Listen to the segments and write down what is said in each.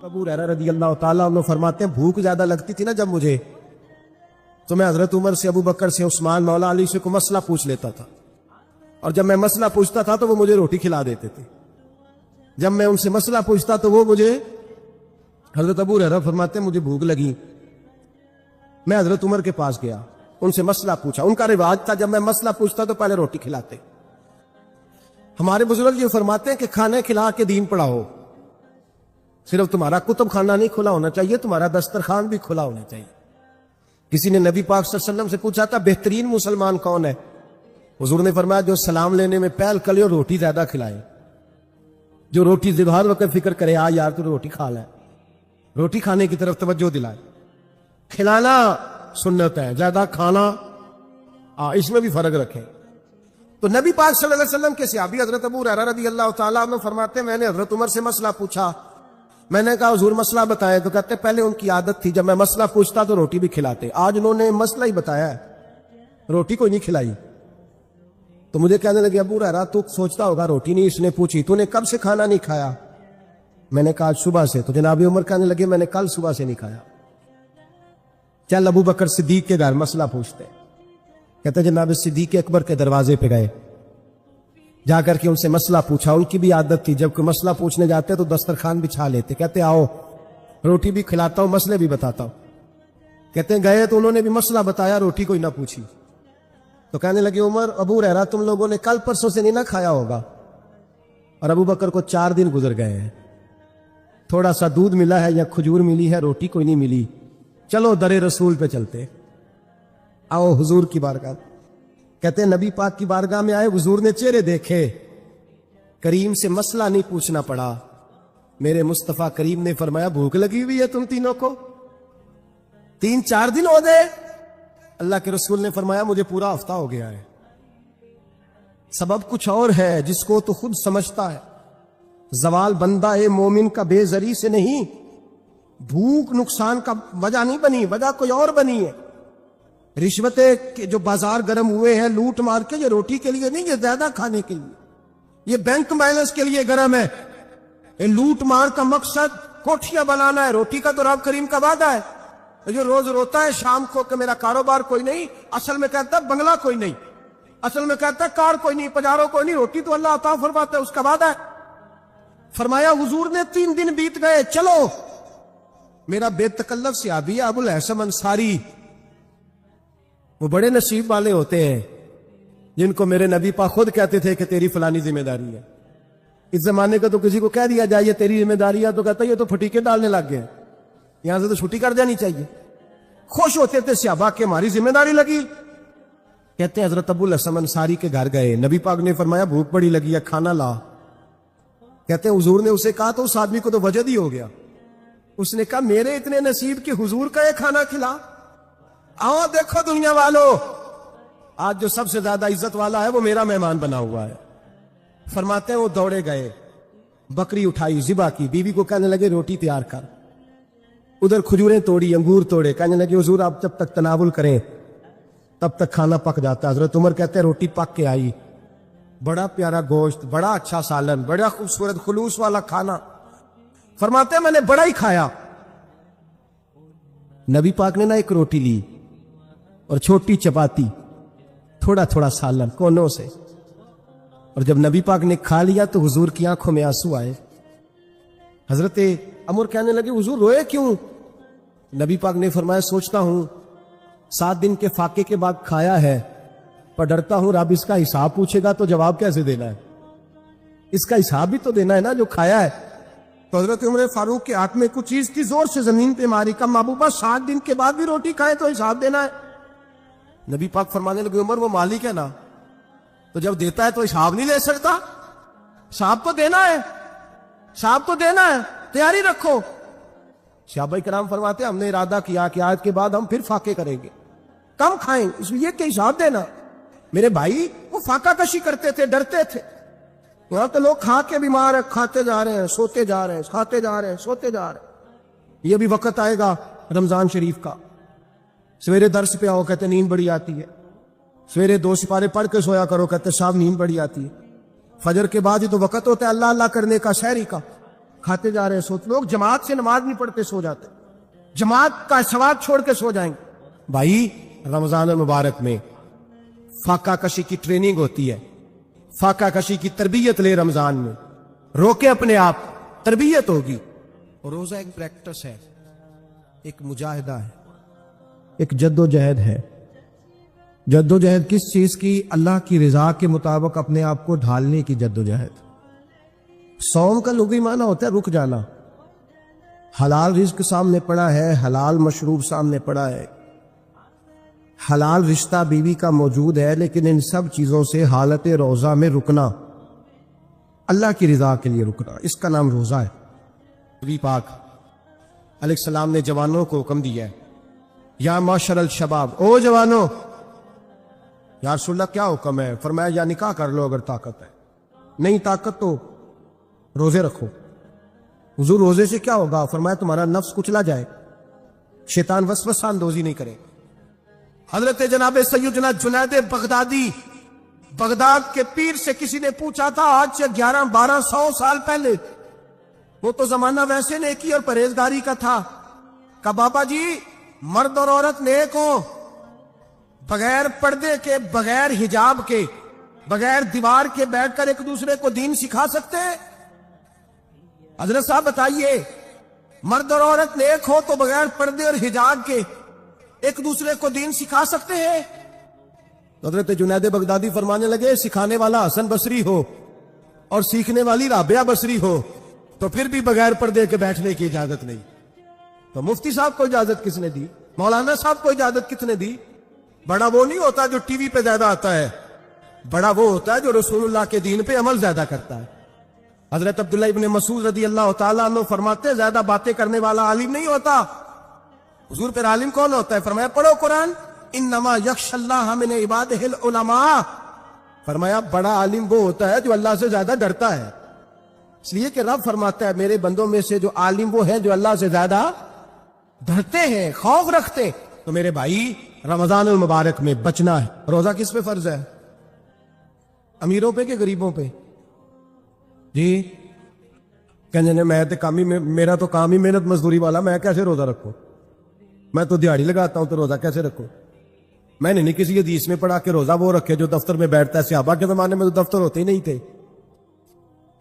ابو ہریرہ رضی اللہ تعالیٰ عنہ فرماتے ہیں بھوک زیادہ لگتی تھی نا جب مجھے، تو میں حضرت عمر سے، ابو بکر سے، عثمان، مولا علی سے کوئی مسئلہ پوچھ لیتا تھا، اور جب میں مسئلہ پوچھتا تھا تو وہ مجھے روٹی کھلا دیتے تھے۔ جب میں ان سے مسئلہ پوچھتا تو وہ مجھے، حضرت ابو ہریرہ فرماتے ہیں مجھے بھوک لگی، میں حضرت عمر کے پاس گیا، ان سے مسئلہ پوچھا۔ ان کا رواج تھا جب میں مسئلہ پوچھتا تو پہلے روٹی کھلاتے۔ ہمارے بزرگ یہ فرماتے ہیں کہ کھانے کھلا کے دین پڑھاؤ، صرف تمہارا کتب خانہ نہیں کھلا ہونا چاہیے، تمہارا دسترخوان بھی کھلا ہونا چاہیے۔ کسی نے نبی پاک صلی اللہ علیہ وسلم سے پوچھا تھا بہترین مسلمان کون ہے؟ حضور نے فرمایا جو سلام لینے میں پہل کرے اور روٹی زیادہ کھلائے، جو روٹی ہر وقت فکر کرے آ یار تو روٹی کھا لے، روٹی کھانے کی طرف توجہ دلائے۔ کھلانا سنت ہے، زیادہ کھانا اس میں بھی فرق رکھیں۔ تو نبی پاک صلی اللہ علیہ وسلم کے صحابی حضرت ابو ہریرہ رضی اللہ تعالیٰ عنہ فرماتے ہیں میں نے حضرت عمر سے مسئلہ پوچھا، میں نے کہا حضور مسئلہ بتائے، تو کہتے پہلے ان کی عادت تھی جب میں مسئلہ پوچھتا تو روٹی بھی کھلاتے، آج انہوں نے مسئلہ ہی بتایا ہے، روٹی کوئی نہیں کھلائی۔ تو مجھے کہنے لگے ابو ہریرہ تو سوچتا ہوگا روٹی نہیں اس نے پوچھی، تو نے کب سے کھانا نہیں کھایا؟ میں نے کہا آج صبح سے۔ تو جناب عمر کہنے لگے میں نے کل صبح سے نہیں کھایا۔ چل ابو بکر صدیق کے گھر مسئلہ پوچھتے، کہتے جناب صدیق اکبر کے دروازے پہ گئے، جا کر کے ان سے مسئلہ پوچھا۔ ان کی بھی عادت تھی جب کوئی مسئلہ پوچھنے جاتے تو دسترخوان بچھا لیتے، کہتے آؤ روٹی بھی کھلاتا ہوں مسئلے بھی بتاتا ہوں۔ کہتے ہیں گئے تو انہوں نے بھی مسئلہ بتایا، روٹی کوئی نہ پوچھی۔ تو کہنے لگے عمر ابو ہریرہ تم لوگوں نے کل پرسوں سے نہیں نہ کھایا ہوگا، اور ابو بکر کو 4 دن گزر گئے ہیں، تھوڑا سا دودھ ملا ہے یا کھجور ملی ہے، روٹی کوئی نہیں ملی، چلو در رسول پہ چلتے، آؤ حضور کی بارگاہ۔ کہتے ہیں نبی پاک کی بارگاہ میں آئے، حضور نے چہرے دیکھے، کریم سے مسئلہ نہیں پوچھنا پڑا، میرے مصطفیٰ کریم نے فرمایا بھوک لگی ہوئی ہے تم تینوں کو، 3-4 دن ہو گئے؟ اللہ کے رسول نے فرمایا مجھے پورا ہفتہ ہو گیا ہے۔ سبب کچھ اور ہے جس کو تو خود سمجھتا ہے، زوال بندہ مومن کا بے زری سے نہیں، بھوک نقصان کا وجہ نہیں بنی، وجہ کوئی اور بنی ہے۔ رشوتیں کے جو بازار گرم ہوئے ہیں لوٹ مار کے، یہ روٹی کے لیے نہیں، یہ زیادہ کھانے کے لیے، یہ بینک بیلنس کے لیے گرم ہے۔ یہ لوٹ مار کا مقصد کوٹھیاں بنانا ہے، روٹی کا تو رب کریم کا وعدہ ہے۔ جو روز روتا ہے شام کو کہ میرا کاروبار کوئی نہیں، اصل میں کہتا ہے بنگلہ کوئی نہیں، اصل میں کہتا ہے کار کوئی نہیں، پجارو کوئی نہیں، روٹی تو اللہ عطا فرماتا ہے، اس کا وعدہ ہے۔ فرمایا حضور نے 3 دن بیت گئے، چلو میرا بے تکلف صحابی ابو الحسن انصاری، وہ بڑے نصیب والے ہوتے ہیں جن کو میرے نبی پاک خود کہتے تھے کہ تیری فلانی ذمہ داری ہے۔ اس زمانے کا تو کسی کو کہہ دیا جائے یہ تیری ذمہ داری ہے تو کہتا ہے یہ تو پھٹیکے ڈالنے لگ گئے، یہاں سے تو چھٹی کر جانی چاہیے۔ خوش ہوتے تھے صحابہ کہ ہماری ذمہ داری لگی۔ کہتے ہیں حضرت ابو الحسن انصاری کے گھر گئے، نبی پاک نے فرمایا بھوک بڑی لگی ہے کھانا لا۔ کہتے ہیں حضور نے اسے کہا تو اس آدمی کو تو وجد ہی ہو گیا، اس نے کہا میرے اتنے نصیب کہ حضور کا یہ کھانا کھلا۔ آؤ دیکھو دنیا والو، آج جو سب سے زیادہ عزت والا ہے وہ میرا مہمان بنا ہوا ہے۔ فرماتے ہیں وہ دوڑے گئے، بکری اٹھائی، ذبح کی، بیوی کو کہنے لگے روٹی تیار کر، ادھر کھجوریں توڑی، انگور توڑے، کہنے لگے حضور آپ جب تک تناول کریں تب تک کھانا پک جاتا ہے۔ حضرت عمر کہتے ہیں روٹی پک کے آئی، بڑا پیارا گوشت، بڑا اچھا سالن، بڑا خوبصورت خلوص والا کھانا۔ فرماتے ہیں میں نے بڑا ہی کھایا۔ نبی پاک نے نہ ایک روٹی لی اور چھوٹی چپاتی، تھوڑا تھوڑا سالن کونوں سے، اور جب نبی پاک نے کھا لیا تو حضور کی آنکھوں میں آنسو آئے۔ حضرت عمر کہنے لگے حضور روئے کیوں؟ نبی پاک نے فرمایا سوچتا ہوں 7 دن کے فاقے کے بعد کھایا ہے، پر ڈرتا ہوں رب اس کا حساب پوچھے گا تو جواب کیسے دینا ہے، اس کا حساب بھی تو دینا ہے نا جو کھایا ہے۔ تو حضرت عمر فاروق کے ہاتھ میں کچھ چیز تھی، زور سے زمین پہ ماری، کہا محبوبہ 7 دن کے بعد بھی روٹی کھائے تو حساب دینا ہے۔ نبی پاک فرمانے لگے عمر وہ مالک ہے نا، تو جب دیتا ہے تو حساب نہیں لے سکتا، حساب تو دینا ہے، حساب تو دینا ہے، تیاری رکھو۔ صحابہ کرام فرماتے ہیں ہم نے ارادہ کیا کہ آج کے بعد ہم پھر فاقے کریں گے، کم کھائیں، اس لیے کہ حساب دینا۔ میرے بھائی وہ فاقہ کشی کرتے تھے، ڈرتے تھے، یہاں تو لوگ کھا کے بیمار ہیں، کھاتے جا رہے ہیں سوتے جا رہے ہیں، کھاتے جا رہے ہیں سوتے جا رہے ہیں۔ یہ بھی وقت آئے گا رمضان شریف کا، سویرے درس پہ آؤ کہتے نیند بڑی آتی ہے، سویرے 2 سپارے پڑھ کے سویا کرو کہتے صاحب نیند بڑی آتی ہے، فجر کے بعد ہی تو وقت ہوتا ہے اللہ اللہ کرنے کا، سحری کا، کھاتے جا رہے ہیں سوتے، لوگ جماعت سے نماز نہیں پڑھتے سو جاتے، جماعت کا ثواب چھوڑ کے سو جائیں گے۔ بھائی رمضان المبارک میں فاقہ کشی کی ٹریننگ ہوتی ہے، فاقہ کشی کی تربیت لے، رمضان میں روکے اپنے آپ، تربیت ہوگی۔ اور روزہ ایک پریکٹس ہے، ایک مجاہدہ ہے، ایک جد و جہد ہے۔ جد و جہد کس چیز کی؟ اللہ کی رضا کے مطابق اپنے آپ کو ڈھالنے کی جد و جہد۔ صوم کا لغوی معنی ہوتا ہے رک جانا، حلال رزق سامنے پڑا ہے، حلال مشروب سامنے پڑا ہے، حلال رشتہ بیوی کا موجود ہے، لیکن ان سب چیزوں سے حالت روزہ میں رکنا، اللہ کی رضا کے لیے رکنا، اس کا نام روزہ ہے۔ نبی پاک علیہ السلام نے جوانوں کو حکم دیا ہے، یا معاشر الشباب، او جوانوں۔ یا رسول اللہ کیا حکم ہے؟ فرمایا یا نکاح کر لو اگر طاقت ہے، نہیں طاقت تو روزے رکھو۔ حضور روزے سے کیا ہوگا؟ فرمایا تمہارا نفس کچلا جائے، شیطان وسوسہ اندوزی نہیں کرے۔ حضرت جناب سیدنا جنید بغدادی، بغداد کے پیر سے کسی نے پوچھا تھا آج سے 1100-1200 سال پہلے، وہ تو زمانہ ویسے نیکی اور پرہیزگاری کا تھا، کہا بابا جی مرد اور عورت نیک ہو، بغیر پردے کے، بغیر حجاب کے، بغیر دیوار کے بیٹھ کر ایک دوسرے کو دین سکھا سکتے ہیں؟ حضرت صاحب بتائیے، مرد اور عورت نیک ہو تو بغیر پردے اور حجاب کے ایک دوسرے کو دین سکھا سکتے ہیں؟ حضرت جنید بغدادی فرمانے لگے سکھانے والا حسن بصری ہو اور سیکھنے والی رابعہ بصری ہو تو پھر بھی بغیر پردے کے بیٹھنے کی اجازت نہیں۔ تو مفتی صاحب کو اجازت کس نے دی؟ مولانا صاحب کو اجازت کس نے دی؟ بڑا وہ نہیں ہوتا جو ٹی وی پہ زیادہ آتا ہے، بڑا وہ ہوتا ہے جو رسول اللہ کے دین پہ عمل زیادہ کرتا ہے۔ حضرت عبداللہ ابن مسعود رضی اللہ تعالیٰ عنہ فرماتے ہیں زیادہ باتیں کرنے والا عالم نہیں ہوتا۔ حضور پھر عالم کون ہوتا ہے؟ فرمایا پڑھو قرآن، انما یخشی اللہ من عبادہ العلماء۔ فرمایا بڑا عالم وہ ہوتا ہے جو اللہ سے زیادہ ڈرتا ہے، اس لیے کہ رب فرماتا ہے میرے بندوں میں سے جو عالم وہ ہیں جو اللہ سے زیادہ ڈرتے ہیں، خوف رکھتے۔ تو میرے بھائی رمضان المبارک میں بچنا ہے۔ روزہ کس پہ فرض ہے؟ امیروں پہ کہ غریبوں پہ؟ جی کہنے میں تو کام ہی میرا تو کام ہی محنت مزدوری والا، میں کیسے روزہ رکھوں؟ میں تو دیہڑی لگاتا ہوں تو روزہ کیسے رکھوں؟ میں نے نہیں کسی حدیث میں پڑھا کہ روزہ وہ رکھے جو دفتر میں بیٹھتا ہے۔ صحابہ کے زمانے میں تو دفتر ہوتے ہی نہیں تھے،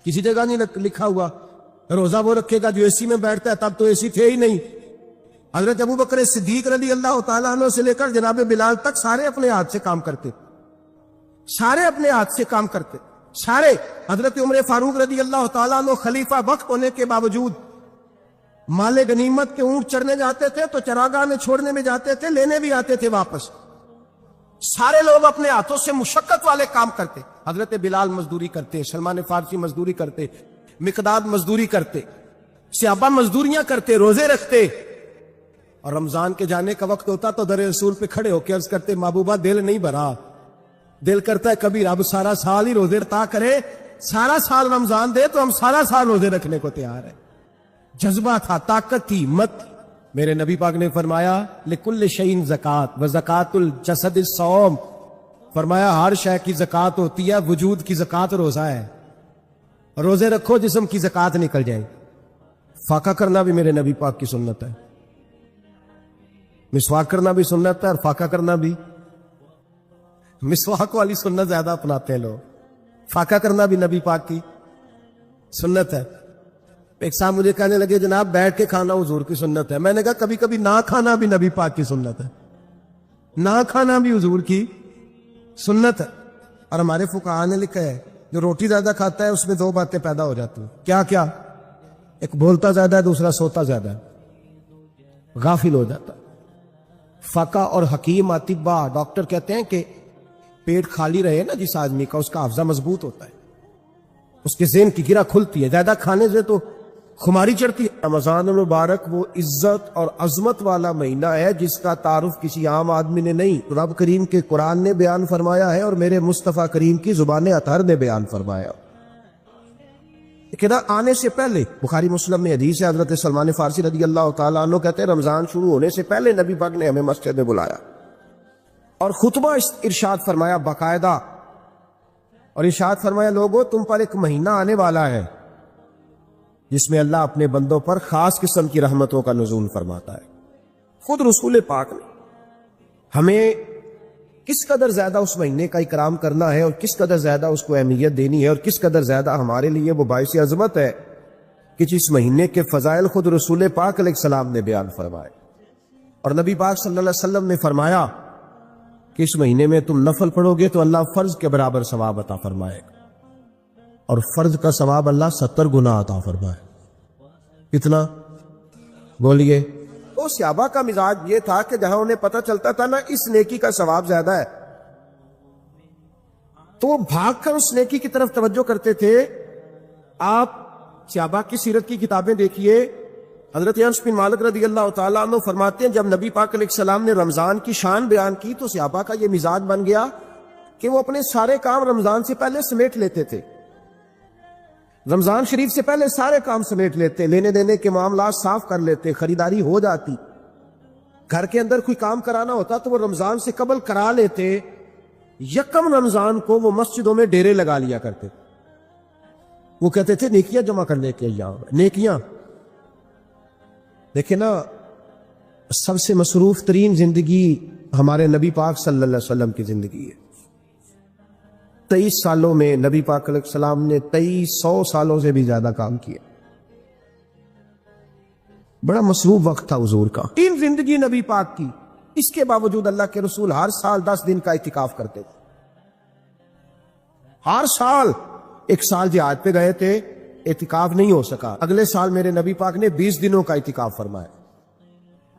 کسی جگہ نہیں لکھا ہوا روزہ وہ رکھے گا جو اے سی میں بیٹھتا ہے، تب تو اے سی تھے ہی نہیں۔ حضرت ابو بکر صدیق رضی اللہ تعالیٰ عنہ سے لے کر جناب بلال تک سارے اپنے ہاتھ سے کام کرتے، سارے اپنے ہاتھ سے کام کرتے، سارے۔ حضرت عمر فاروق رضی اللہ تعالیٰ عنہ خلیفہ وقت ہونے کے باوجود مال غنیمت کے اونٹ چرنے جاتے تھے تو چراگاہ میں چھوڑنے میں جاتے تھے، لینے بھی آتے تھے واپس۔ سارے لوگ اپنے ہاتھوں سے مشقت والے کام کرتے۔ حضرت بلال مزدوری کرتے، سلمان فارسی مزدوری کرتے، مقداد مزدوری کرتے، صحابہ مزدوریاں کرتے، روزے رکھتے۔ اور رمضان کے جانے کا وقت ہوتا تو در رسول پہ کھڑے ہو کے عرض کرتے محبوبہ دل نہیں بھرا، دل کرتا ہے کبھی رب سارا سال ہی روزے عطا کرے، سارا سال رمضان دے تو ہم سارا سال روزے رکھنے کو تیار ہیں۔ جذبہ تھا، طاقت تھی، ہمت تھی۔ میرے نبی پاک نے فرمایا لکل شیء زکات و زکات الجسد الصوم، فرمایا ہر شے کی زکات ہوتی ہے، وجود کی زکات روزہ ہے، روزے رکھو جسم کی زکات نکل جائے۔ فاقہ کرنا بھی میرے نبی پاک کی سنت ہے، مسواک کرنا بھی سنت ہے اور فاقہ کرنا بھی۔ مسواک والی سنت زیادہ اپناتے ہیں لوگ، فاقہ کرنا بھی نبی پاک کی سنت ہے۔ ایک صاحب مجھے کہنے لگے جناب بیٹھ کے کھانا حضور کی سنت ہے، میں نے کہا کبھی کبھی نہ کھانا بھی نبی پاک کی سنت ہے، نہ کھانا بھی حضور کی سنت ہے۔ اور ہمارے فقہاء نے لکھا ہے جو روٹی زیادہ کھاتا ہے اس میں دو باتیں پیدا ہو جاتی ہیں، کیا کیا؟ ایک بولتا زیادہ ہے، دوسرا سوتا زیادہ ہے، غافل ہو جاتا ہے۔ فقہ اور حکیم اطباء ڈاکٹر کہتے ہیں کہ پیٹ خالی رہے نا جس آدمی کا، اس کا حافظہ مضبوط ہوتا ہے، اس کے ذہن کی گرہ کھلتی ہے، زیادہ کھانے سے تو خماری چڑھتی ہے۔ رمضان المبارک وہ عزت اور عظمت والا مہینہ ہے جس کا تعارف کسی عام آدمی نے نہیں، رب کریم کے قرآن نے بیان فرمایا ہے اور میرے مصطفیٰ کریم کی زبان اطہر نے بیان فرمایا۔ آنے سے پہلے بخاری مسلم میں حدیث ہے، حضرت سلمان فارسی رضی اللہ تعالیٰ عنہ کہتے ہیں رمضان شروع ہونے سے پہلے نبی پاک نے ہمیں مسجد میں بلایا اور خطبہ ارشاد فرمایا باقاعدہ، اور ارشاد فرمایا لوگوں تم پر ایک مہینہ آنے والا ہے جس میں اللہ اپنے بندوں پر خاص قسم کی رحمتوں کا نزول فرماتا ہے۔ خود رسول پاک نے ہمیں کس قدر زیادہ اس مہینے کا اکرام کرنا ہے اور کس قدر زیادہ اس کو اہمیت دینی ہے اور کس قدر زیادہ ہمارے لیے وہ باعث عظمت ہے کہ جس مہینے کے فضائل خود رسول پاک علیہ السلام نے بیان فرمائے۔ اور نبی پاک صلی اللہ علیہ وسلم نے فرمایا کہ اس مہینے میں تم نفل پڑھو گے تو اللہ فرض کے برابر ثواب عطا فرمائے گا، اور فرض کا ثواب اللہ 70 گنا عطا فرمائے۔ کتنا بولیے؟ تو صحابہ کا مزاج یہ تھا کہ جہاں انہیں پتہ چلتا تھا نا اس نیکی کا ثواب زیادہ ہے تو وہ بھاگ کر اس نیکی کی طرف توجہ کرتے تھے۔ آپ صحابہ کی سیرت کی کتابیں دیکھیے، حضرت انس بن مالک رضی اللہ تعالیٰ عنہ فرماتے ہیں جب نبی پاک علیہ السلام نے رمضان کی شان بیان کی تو صحابہ کا یہ مزاج بن گیا کہ وہ اپنے سارے کام رمضان سے پہلے سمیٹ لیتے تھے، رمضان شریف سے پہلے سارے کام سمیٹ لیتے، لینے دینے کے معاملات صاف کر لیتے، خریداری ہو جاتی، گھر کے اندر کوئی کام کرانا ہوتا تو وہ رمضان سے قبل کرا لیتے، یکم رمضان کو وہ مسجدوں میں ڈیرے لگا لیا کرتے، وہ کہتے تھے نیکیاں جمع کرنے کے یہاں نیکیاں۔ دیکھیں نا، سب سے مصروف ترین زندگی ہمارے نبی پاک صلی اللہ علیہ وسلم کی زندگی ہے۔ 23 سالوں میں نبی پاک علیہ السلام نے 2300 سالوں سے بھی زیادہ کام کیا، بڑا مصروف وقت تھا حضور کا، تین زندگی نبی پاک کی۔ اس کے باوجود اللہ کے رسول ہر سال 10 دن کا اعتکاف کرتے تھے، ہر سال۔ ایک سال جہاد پہ گئے تھے، اعتکاف نہیں ہو سکا، اگلے سال میرے نبی پاک نے 20 دنوں کا اعتکاف فرمایا۔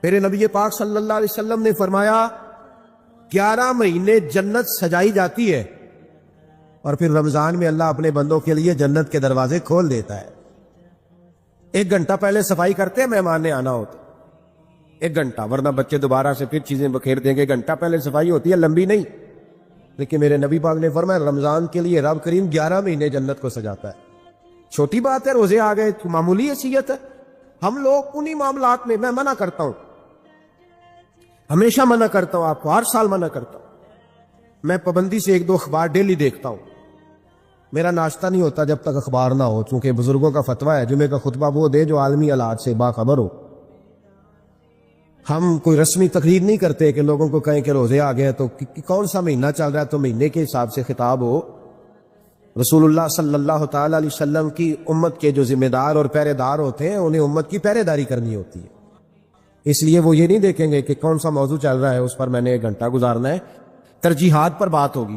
میرے نبی پاک صلی اللہ علیہ وسلم نے فرمایا 11 مہینے جنت سجائی جاتی ہے اور پھر رمضان میں اللہ اپنے بندوں کے لیے جنت کے دروازے کھول دیتا ہے۔ 1 گھنٹہ پہلے صفائی کرتے ہیں مہمان نے آنا ہوتا، 1 گھنٹہ، ورنہ بچے دوبارہ سے پھر چیزیں بکھیر دیں گے۔ گھنٹہ پہلے صفائی ہوتی ہے، لمبی نہیں، لیکن میرے نبی پاک نے فرمایا رمضان کے لیے رب کریم 11 مہینے جنت کو سجاتا ہے۔ چھوٹی بات ہے، روزے آ گئے، معمولی حیثیت ہے۔ ہم لوگ انہی معاملات میں، میں منع کرتا ہوں، ہمیشہ منع کرتا ہوں، آپ کو ہر سال منع کرتا ہوں، میں پابندی سے 1-2 اخبار ڈیلی دیکھتا ہوں، میرا ناشتہ نہیں ہوتا جب تک اخبار نہ ہو، چونکہ بزرگوں کا فتویٰ ہے جمعے کا خطبہ وہ دے جو عالمی حالات سے باخبر ہو۔ ہم کوئی رسمی تقریر نہیں کرتے کہ لوگوں کو کہیں کہ روزے آ گئے تو کون سا مہینہ چل رہا ہے تو مہینے کے حساب سے خطاب ہو۔ رسول اللہ صلی اللہ تعالی علیہ وسلم کی امت کے جو ذمہ دار اور پہرے دار ہوتے ہیں انہیں امت کی پہرے داری کرنی ہوتی ہے، اس لیے وہ یہ نہیں دیکھیں گے کہ کون سا موضوع چل رہا ہے اس پر میں نے 1 گھنٹہ گزارنا ہے، ترجیحات پر بات ہوگی۔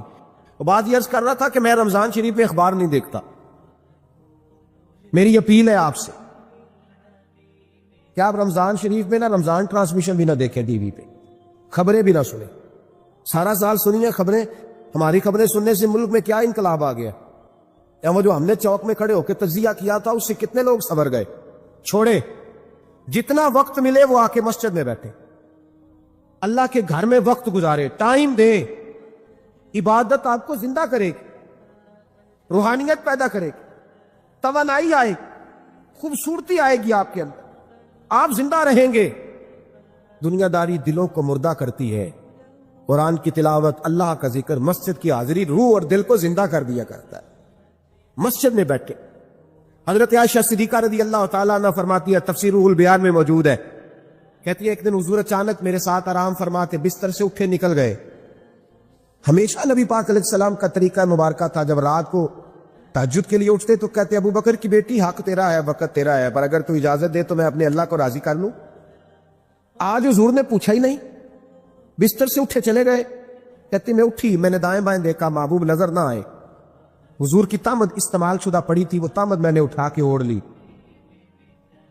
بات یہ عرض کر رہا تھا کہ میں رمضان شریف میں اخبار نہیں دیکھتا، میری اپیل ہے آپ سے کہ آپ رمضان شریف میں نا رمضان ٹرانسمیشن بھی نہ دیکھیں، ٹی وی پہ خبریں بھی نہ سنیں، سارا سال سنیے خبریں۔ ہماری خبریں سننے سے ملک میں کیا انقلاب آ گیا، یا وہ جو ہم نے چوک میں کھڑے ہو کے تجزیہ کیا تھا اس سے کتنے لوگ سنور گئے۔ چھوڑے، جتنا وقت ملے وہ آ کے مسجد میں بیٹھے، اللہ کے گھر میں وقت گزارے، ٹائم دے، عبادت آپ کو زندہ کرے گی، روحانیت پیدا کرے گی، توانائی آئے گی، خوبصورتی آئے گی آپ کے اندر، آپ زندہ رہیں گے۔ دنیا داری دلوں کو مردہ کرتی ہے، قرآن کی تلاوت، اللہ کا ذکر، مسجد کی حاضری روح اور دل کو زندہ کر دیا کرتا ہے۔ مسجد میں بیٹھے، حضرت عائشہ صدیقہ رضی اللہ تعالیٰ عنہ فرماتی ہے، تفسیر روح البیان میں موجود ہے، کہتی ہے ایک دن حضور اچانک میرے ساتھ آرام فرماتے بستر سے اٹھے نکل گئے۔ ہمیشہ نبی پاک علیہ السلام کا طریقہ مبارکہ تھا جب رات کو تہجد کے لیے اٹھتے تو کہتے ابو بکر کی بیٹی حق تیرا ہے، وقت تیرا ہے، پر اگر تو اجازت دے تو میں اپنے اللہ کو راضی کر لوں۔ آج حضور نے پوچھا ہی نہیں، بستر سے اٹھے چلے گئے۔ کہتے میں اٹھی، میں نے دائیں بائیں دیکھا، محبوب نظر نہ آئے۔ حضور کی تہمت استعمال شدہ پڑی تھی، وہ تہمت میں نے اٹھا کے اوڑھ لی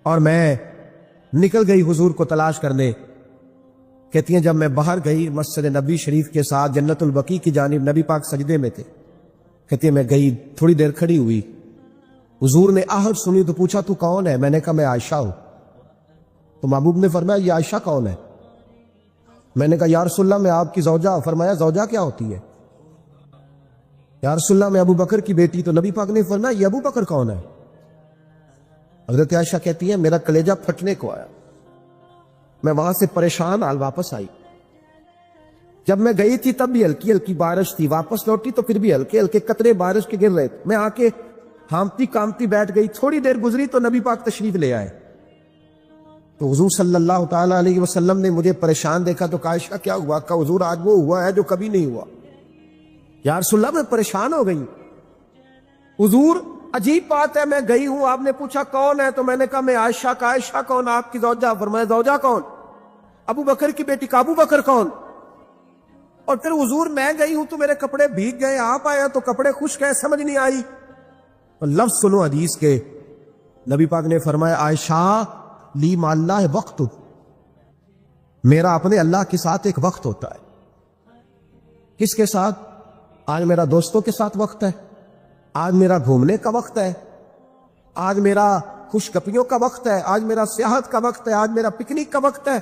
اور میں نکل گئی حضور کو تلاش کرنے۔ کہتی ہیں جب میں باہر گئی مسجد نبی شریف کے ساتھ جنت البقیع کی جانب، نبی پاک سجدے میں تھے، کہتی ہیں میں گئی، تھوڑی دیر کھڑی ہوئی، حضور نے آہٹ سنی تو پوچھا تو کون ہے؟ میں نے کہا میں عائشہ ہوں۔ تو محبوب نے فرمایا یہ عائشہ کون ہے؟ میں نے کہا یا رسول اللہ میں آپ کی زوجہ۔ فرمایا زوجہ کیا ہوتی ہے؟ یا رسول اللہ میں ابو بکر کی بیٹی۔ تو نبی پاک نے فرمایا یہ ابو بکر کون ہے؟ حضرت عائشہ کہتی ہے میرا کلیجہ پھٹنے کو آیا، میں وہاں سے پریشان حال واپس آئی۔ جب میں گئی تھی تب بھی ہلکی ہلکی بارش تھی، واپس لوٹی تو پھر بھی ہلکے ہلکے قطرے بارش کے گر رہے تھے۔ میں آ کے ہامتی کامتی بیٹھ گئی. تھوڑی دیر گزری تو نبی پاک تشریف لے آئے. تو حضور صلی اللہ تعالی علیہ وسلم نے مجھے پریشان دیکھا تو کہا عائشہ کیا ہوا؟ کہ حضور آج وہ ہوا ہے جو کبھی نہیں ہوا. یا رسول اللہ میں پریشان ہو گئی. حضور عجیب بات ہے، میں گئی ہوں، آپ نے پوچھا کون ہے تو میں نے کہا میں عائشہ کا. عائشہ کون؟ آپ کی زوجہ. فرمایا زوجہ کون؟ ابو بکر کی بیٹی کا. ابو بکر کون؟ اور پھر حضور میں گئی ہوں تو میرے کپڑے بھیگ گئے، آپ آیا تو کپڑے خشک ہیں، سمجھ نہیں آئی. اور لفظ سنو حدیث کے، نبی پاک نے فرمایا عائشہ لی مع اللہ وقت، میرا اپنے اللہ کے ساتھ ایک وقت ہوتا ہے. کس کے ساتھ؟ آج میرا دوستوں کے ساتھ وقت ہے، آج میرا گھومنے کا وقت ہے، آج میرا خوش گپیوں کا وقت ہے، آج میرا سیاحت کا وقت ہے، آج میرا پکنک کا وقت ہے.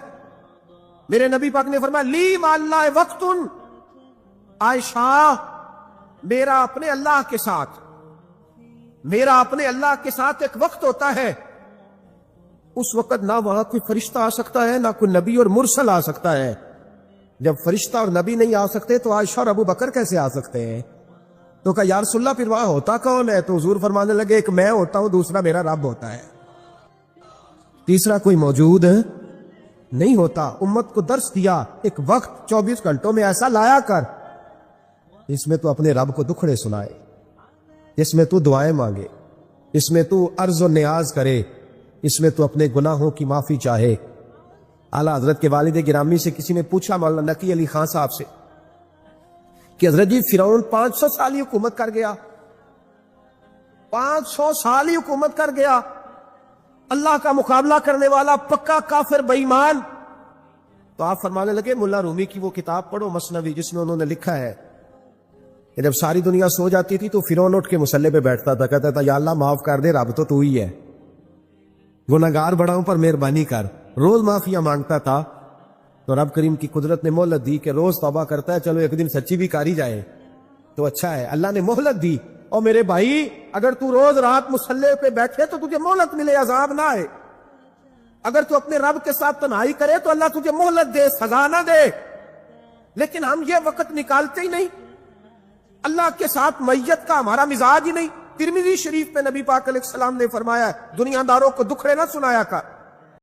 میرے نبی پاک نے فرمایا لی مع اللہ وقت، عائشہ میرا اپنے اللہ کے ساتھ، میرا اپنے اللہ کے ساتھ ایک وقت ہوتا ہے. اس وقت نہ وہاں کوئی فرشتہ آ سکتا ہے، نہ کوئی نبی اور مرسل آ سکتا ہے. جب فرشتہ اور نبی نہیں آ سکتے تو عائشہ اور ابو بکر کیسے آ سکتے ہیں؟ تو کہا یا رسول اللہ پھر وہاں ہوتا کون ہے؟ تو حضور فرمانے لگے ایک میں ہوتا ہوں، دوسرا میرا رب ہوتا ہے، تیسرا کوئی موجود نہیں ہوتا. امت کو درس دیا ایک وقت 24 گھنٹوں میں ایسا لایا کر اس میں تو اپنے رب کو دکھڑے سنائے، اس میں تو دعائیں مانگے، اس میں تو عرض و نیاز کرے، اس میں تو اپنے گناہوں کی معافی چاہے. اعلیٰ حضرت کے والد گرامی سے کسی نے پوچھا، مولانا نقی علی خان صاحب سے، کہ حضرت جی فرعون 500 سال ہی حکومت کر گیا، 500 سال ہی حکومت کر گیا، اللہ کا مقابلہ کرنے والا پکا کافر بے ایمان. تو آپ فرمانے لگے ملا رومی کی وہ کتاب پڑھو مثنوی، جس میں انہوں نے لکھا ہے کہ جب ساری دنیا سو جاتی تھی تو فرعون اٹھ کے مصلے پہ بیٹھتا تھا، کہتا تھا یا اللہ معاف کر دے، رب تو ہی ہے، گناہگار بڑا ہوں پر مہربانی کر. روز معافیاں مانگتا تھا تو رب کریم کی قدرت نے مہلت دی کہ روز توبہ کرتا ہے، چلو ایک دن سچی بھی کاری جائے تو اچھا ہے. اللہ نے مہلت دی. اور میرے بھائی اگر تو روز رات مصلے پہ بیٹھے تو تجھے مہلت ملے، عذاب نہ آئے. اگر تو اپنے رب کے ساتھ تنہائی کرے تو اللہ تجھے مہلت دے، سزا نہ دے. لیکن ہم یہ وقت نکالتے ہی نہیں. اللہ کے ساتھ میت کا ہمارا مزاج ہی نہیں. ترمذی شریف پہ نبی پاک علیہ السلام نے فرمایا دنیا داروں کو دکھڑے نہ سنایا کر.